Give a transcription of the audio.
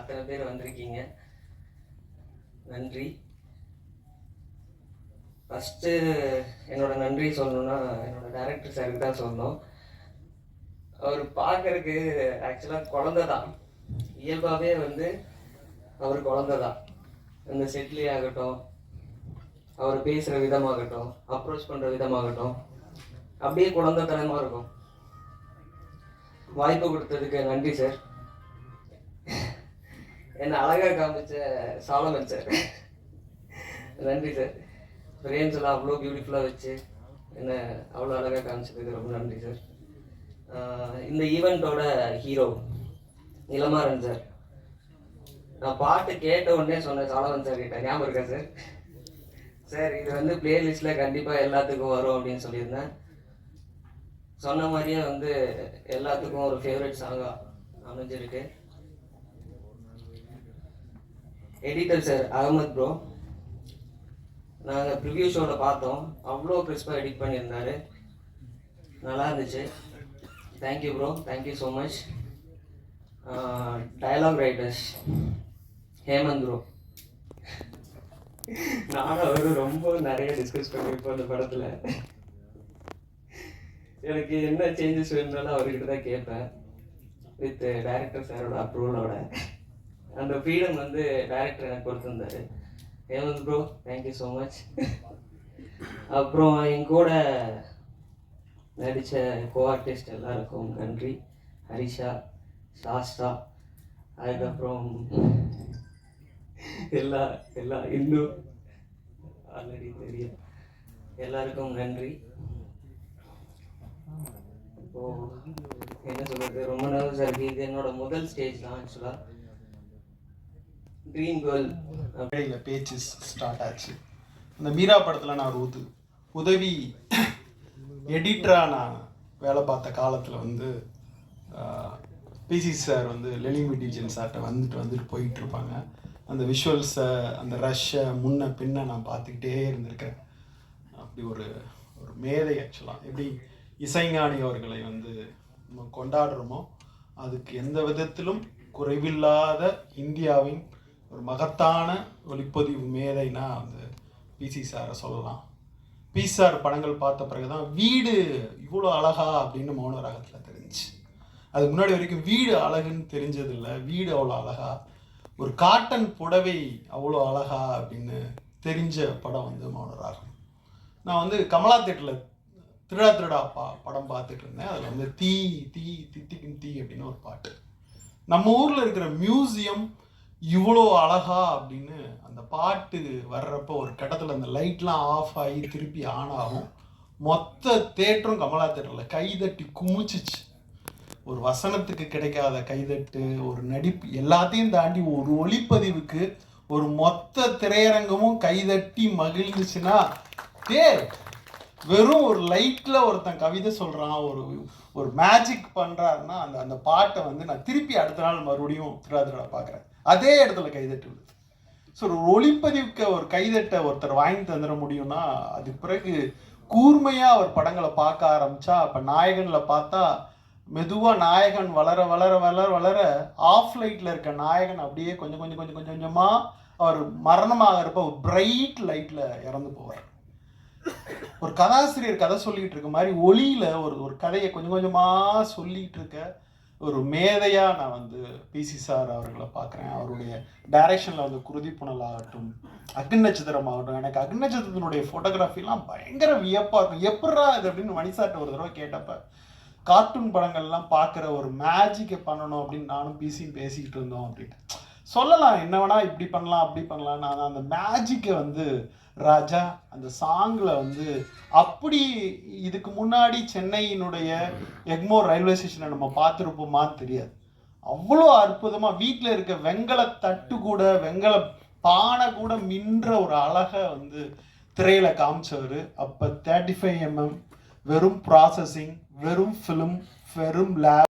அத்தனை பேர் வந்திருக்கீங்க, நன்றி. ஃபஸ்ட்டு என்னோட நன்றி சொல்லணுன்னா என்னோட டைரக்டர் சாருக்கு தான் சொல்லணும். அவர் பார்க்கறதுக்கு ஆக்சுவலாக குழந்தை தான், இயல்பாகவே வந்து அவர் குழந்தை தான். இந்த செட்லி ஆகட்டும், அவர் பேசுகிற விதமாகட்டும், அப்ரோச் பண்ணுற விதமாகட்டும், அப்படியே குழந்தைத்தனமாக இருக்கும். வாய்ப்பு கொடுத்ததுக்கு நன்றி சார். என்னை அழகாக காமிச்ச சாலமன் சார், நன்றி சார். ஃப்ரேம்ஸ் எல்லாம் அவ்வளோ பியூட்டிஃபுல்லாக வச்சு என்னை அவ்வளோ அழகாக காமிச்சதுக்கு ரொம்ப நன்றி சார். இந்த ஈவெண்ட்டோட ஹீரோ இளமாறன் சார். நான் பாட்டு கேட்ட உடனே சொன்னேன் சாலமன் சார் கிட்ட, ஞாபகம் இருக்கா சார்? சார் இது வந்து பிளேலிஸ்ட்டில் கண்டிப்பாக எல்லாத்துக்கும் வரும் அப்படின்னு சொல்லியிருந்தேன். சொன்ன மாதிரியே வந்து எல்லாத்துக்கும் ஒரு ஃபேவரட் சாங்காக அமைஞ்சிருக்கு. எடிட்டர் சார் அகமத் ப்ரோ, நாங்கள் ப்ரிவ்யூ ஷோவில் பார்த்தோம், அவ்வளோ கிறிஸ்பாக எடிட் பண்ணியிருந்தாரு, நல்லா இருந்துச்சு. Thank you bro, thank you so much. Dialogue writers Hemant bro, நானும் அவரும் ரொம்ப நிறைய டிஸ்கஸ் பண்ணியிருப்போம் அந்த படத்தில். எனக்கு என்ன சேஞ்சஸ் வேணுனாலும் அவர்கிட்ட தான் கேட்பேன், வித் டைரக்டர் சாரோட அப்ரூவலோட. அந்த ஃப்ரீடம் வந்து டைரக்டர் எனக்கு கொடுத்துருந்தாரு. Hemanth bro, thank you so much. அப்புறம் என் கூட நடித்த கோ ஆர்டிஸ்ட் எல்லாருக்கும் நன்றி. ஹரிஷா, சாஸ்தா, அதுக்கப்புறம் இன்னும் ஆல்ரெடி தெரியும், எல்லாருக்கும் நன்றி. இப்போது என்ன சொல்கிறது, ரொம்ப நர்வஸாக இருக்குது. இது என்னோட முதல் ஸ்டேஜ் தான் ஆக்சுவலாக. ட்ரீம் கேர்ள் அப்படிங்கிற பேச்சு ஸ்டார்ட் ஆச்சு. அந்த மீரா படத்தில் நான் ஒரு உதவி எடிட்டராக நான் வேலை பார்த்த காலத்தில் வந்து பிசி சார் வந்து லெலிங் டிஜன் சார்கிட்ட வந்துட்டு போயிட்டுருப்பாங்க. அந்த விஷுவல்ஸை, அந்த ரஷ்ஷை முன்ன பின்ன நான் பார்த்துக்கிட்டே இருந்திருக்கேன். அப்படி ஒரு மேதை ஆக்சுவலாக. எப்படி இசைஞானி அவர்களை வந்து நம்ம கொண்டாடுறோமோ அதுக்கு எந்த விதத்திலும் குறைவில்லாத இந்தியாவின் ஒரு மகத்தான ஒளிப்பதிவு மேதைனா வந்து பிசி சாரை சொல்லலாம். பிசி சார் படங்கள் பார்த்த பிறகு தான் வீடு இவ்வளோ அழகா அப்படின்னு மௌன ராகத்தில் தெரிஞ்சிச்சு. அதுக்கு முன்னாடி வரைக்கும் வீடு அழகுன்னு தெரிஞ்சதில்லை, வீடு அவ்வளோ அழகா, ஒரு காட்டன் புடவை அவ்வளோ அழகா அப்படின்னு தெரிஞ்ச படம் வந்து மௌன ராகம். நான் வந்து கமலா தேட்டரில் திருடா படம் பார்த்துட்டு இருந்தேன். அதில் வந்து தீ தீ தித்திக்கும் தீ அப்படின்னு ஒரு பாட்டு. நம்ம ஊரில் இருக்கிற மியூசியம் இவ்வளோ அழகா அப்படின்னு அந்த பாட்டு வர்றப்போ ஒரு கட்டத்தில் அந்த லைட்லாம் ஆஃப் ஆகி திருப்பி ஆன் ஆகும். மொத்த தேட்டரும் கமலா தேட்டரில் கைதட்டி குமிச்சிச்சு. ஒரு வசனத்துக்கு கிடைக்காத கைதட்டு, ஒரு நடிப்பு, எல்லாத்தையும் தாண்டி ஒரு ஒளிப்பதிவுக்கு ஒரு மொத்த திரையரங்கமும் கைதட்டி மகிழ்ந்துச்சுன்னா, வெறும் ஒரு லைட்டில் ஒருத்தன் கவிதை சொல்கிறான், ஒரு மேஜிக் பண்ணுறாருன்னா அந்த பாட்டை வந்து நான் திருப்பி அடுத்த நாள் மறுபடியும் திருடா பார்க்குறேன், அதே இடத்துல கைதட்டு விடுது. ஸோ ஒரு ஒளிப்பதிவுக்கு ஒரு கைதட்டை ஒருத்தர் வாங்கி தந்துட முடியும்னா அதுக்கு பிறகு கூர்மையாக அவர் படங்களை பார்க்க ஆரம்பித்தா, அப்போ நாயகனில் பார்த்தா மெதுவாக நாயகன் வளர வளர வளர வளர ஆஃப் லைட்டில் இருக்க நாயகன் அப்படியே கொஞ்சமாக அவர் மரணமாகிறப்ப ஒரு பிரைட் லைட்டில் இறந்து போவார். ஒரு கதாசிரியர் கதை சொல்லிட்டு இருக்க மாதிரி ஒளியில் ஒரு கதையை கொஞ்சமாக சொல்லிட்டு இருக்க ஒரு மேதையாக நான் வந்து பிசி சார் அவர்களை பார்க்குறேன். அவருடைய டைரக்ஷனில் வந்து குருதி புனல் ஆகட்டும், அக்னி நட்சத்திரம் ஆகட்டும். எனக்கு அக்னி நட்சத்திரத்தினுடைய ஃபோட்டோகிராஃபிலாம் பயங்கர வியப்பாக இருக்கும். எப்படா இது அப்படின்னு மணிசார்ட்ட ஒரு தடவை கேட்டப்ப, கார்ட்டூன் படங்கள்லாம் பார்க்குற ஒரு மேஜிக்கை பண்ணணும் அப்படின்னு நானும் பிசியும் பேசிக்கிட்டு இருந்தோம். அப்படின்ட்டு சொல்லலாம், என்ன வேணா இப்படி பண்ணலாம் அப்படி பண்ணலாம். நான் அந்த மேஜிக்கை வந்து ராஜா அந்த சாங்கில் வந்து அப்படி இதுக்கு முன்னாடி சென்னையினுடைய எக்மோர் ரயில்வே ஸ்டேஷனை நம்ம பார்த்துருப்போமான்னு தெரியாது. அவ்வளோ அற்புதமாக வீட்டில் இருக்க வெங்கல தட்டு கூட, வெங்கல பானை கூட மின்ற ஒரு அழகை வந்து திரையில் காமிச்சவர். அப்போ 35mm வெறும் ப்ராசஸிங், வெறும் ஃபிலிம், வெறும் லேப்.